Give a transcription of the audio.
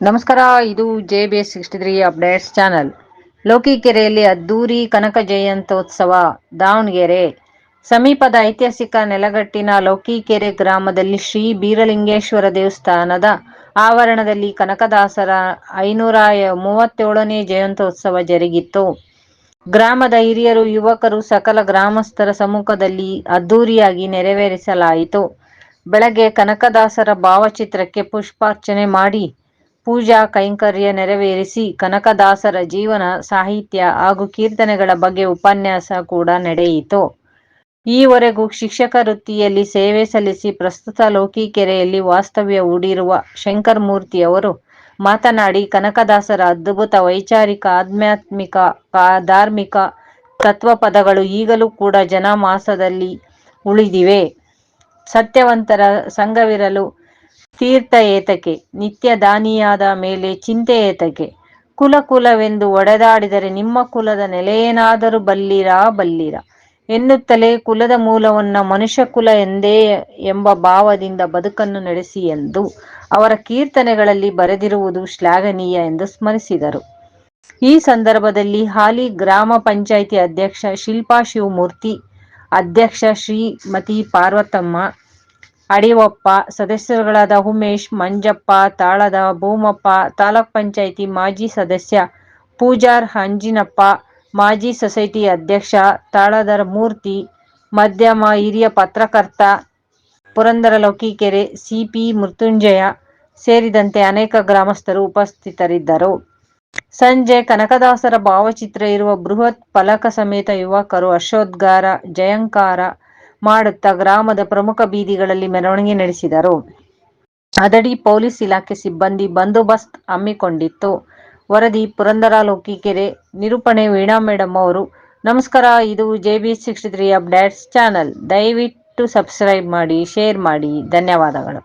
ನಮಸ್ಕಾರ, ಇದು JBS63 updates channel. ಲೋಕಿಕೆರೆಯಲ್ಲಿ ಅದ್ದೂರಿ ಕನಕ ಜಯಂತ್ಯೋತ್ಸವ. ದಾವಣಗೆರೆ ಸಮೀಪದ ಐತಿಹಾಸಿಕ ನೆಲಗಟ್ಟಿನ ಲೋಕಿಕೆರೆ ಗ್ರಾಮದಲ್ಲಿ ಶ್ರೀ ಬೀರಲಿಂಗೇಶ್ವರ ದೇವಸ್ಥಾನದ ಆವರಣದಲ್ಲಿ ಕನಕದಾಸರ 537ನೇ ಜಯಂತ್ಯೋತ್ಸವ ಜರುಗಿತು. ಗ್ರಾಮದ ಹಿರಿಯರು, ಯುವಕರು, ಸಕಲ ಗ್ರಾಮಸ್ಥರ ಸಮ್ಮುಖದಲ್ಲಿ ಅದ್ದೂರಿಯಾಗಿ ನೆರವೇರಿಸಲಾಯಿತು. ಬೆಳಗ್ಗೆ ಕನಕದಾಸರ ಭಾವಚಿತ್ರಕ್ಕೆ ಪುಷ್ಪಾರ್ಚನೆ ಮಾಡಿ ಪೂಜಾ ಕೈಂಕರ್ಯ ನೆರವೇರಿಸಿ ಕನಕದಾಸರ ಜೀವನ, ಸಾಹಿತ್ಯ ಹಾಗೂ ಕೀರ್ತನೆಗಳ ಬಗ್ಗೆ ಉಪನ್ಯಾಸ ಕೂಡ ನಡೆಯಿತು. ಈವರೆಗೂ ಶಿಕ್ಷಕ ವೃತ್ತಿಯಲ್ಲಿ ಸೇವೆ ಸಲ್ಲಿಸಿ ಪ್ರಸ್ತುತ ಲೋಕಿಕೆರೆಯಲ್ಲಿ ವಾಸ್ತವ್ಯ ಹೂಡಿರುವ ಶಂಕರಮೂರ್ತಿ ಅವರು ಮಾತನಾಡಿ, ಕನಕದಾಸರ ಅದ್ಭುತ ವೈಚಾರಿಕ, ಆಧ್ಯಾತ್ಮಿಕ, ಧಾರ್ಮಿಕ ತತ್ವಪದಗಳು ಈಗಲೂ ಕೂಡ ಜನಮಾನಸದಲ್ಲಿ ಉಳಿದಿವೆ. ಸತ್ಯವಂತರ ಸಂಘವಿರಲು ತೀರ್ಥ ಏತಕ್ಕೆ, ನಿತ್ಯ ದಾನಿಯಾದ ಮೇಲೆ ಚಿಂತೆ ಏತಕ್ಕೆ, ಕುಲವೆಂದು ಒಡೆದಾಡಿದರೆ ನಿಮ್ಮ ಕುಲದ ನೆಲೆಯೇನಾದರೂ ಬಲ್ಲಿರಾ ಎನ್ನುತ್ತಲೇ ಕುಲದ ಮೂಲವನ್ನು ಮನುಷ್ಯಕುಲ ಎಂಬ ಭಾವದಿಂದ ಬದುಕನ್ನು ನಡೆಸಿ ಎಂದು ಅವರ ಕೀರ್ತನೆಗಳಲ್ಲಿ ಬರೆದಿರುವುದು ಶ್ಲಾಘನೀಯ ಎಂದು ಸ್ಮರಿಸಿದರು. ಈ ಸಂದರ್ಭದಲ್ಲಿ ಹಾಲಿ ಗ್ರಾಮ ಪಂಚಾಯಿತಿ ಅಧ್ಯಕ್ಷ ಶಿಲ್ಪಾ ಶಿವಮೂರ್ತಿ, ಅಧ್ಯಕ್ಷ ಶ್ರೀಮತಿ ಪಾರ್ವತಮ್ಮ ಅಡಿವಪ್ಪ, ಸದಸ್ಯರುಗಳಾದ ಉಮೇಶ್, ಮಂಜಪ್ಪ, ತಾಳದ ಭೂಮಪ್ಪ, ತಾಲೂಕು ಪಂಚಾಯಿತಿ ಮಾಜಿ ಸದಸ್ಯ ಪೂಜಾರ್ ಅಂಜಿನಪ್ಪ, ಮಾಜಿ ಸೊಸೈಟಿ ಅಧ್ಯಕ್ಷ ತಾಳದರ ಮೂರ್ತಿ, ಮಾಧ್ಯಮ ಹಿರಿಯ ಪತ್ರಕರ್ತ ಪುರಂದರ ಲೋಕಿಕೆರೆ ಸಿಪಿ ಮೃತ್ಯುಂಜಯ ಸೇರಿದಂತೆ ಅನೇಕ ಗ್ರಾಮಸ್ಥರು ಉಪಸ್ಥಿತರಿದ್ದರು. ಸಂಜೆ ಕನಕದಾಸರ ಭಾವಚಿತ್ರ ಇರುವ ಬೃಹತ್ ಫಲಕ ಸಮೇತ ಯುವಕರು ಹರ್ಷೋದ್ಗಾರ, ಜಯಂಕಾರ ಮಾಡುತ್ತಾ ಗ್ರಾಮದ ಪ್ರಮುಖ ಬೀದಿಗಳಲ್ಲಿ ಮೆರವಣಿಗೆ ನಡೆಸಿದರು. ಹದಡಿ ಪೊಲೀಸ್ ಇಲಾಖೆ ಸಿಬ್ಬಂದಿ ಬಂದೋಬಸ್ತ್ ಹಮ್ಮಿಕೊಂಡಿತ್ತು. ವರದಿ ಪುರಂದರ ಲೋಕಿಕೆರೆ, ನಿರೂಪಣೆ ವೀಣಾ ಮೇಡಂ ಅವರು. ನಮಸ್ಕಾರ, ಇದು JBS63 ಅಪ್ಡೇಟ್ಸ್ ಚಾನಲ್. ದಯವಿಟ್ಟು ಸಬ್ಸ್ಕ್ರೈಬ್ ಮಾಡಿ, ಶೇರ್ ಮಾಡಿ. ಧನ್ಯವಾದಗಳು.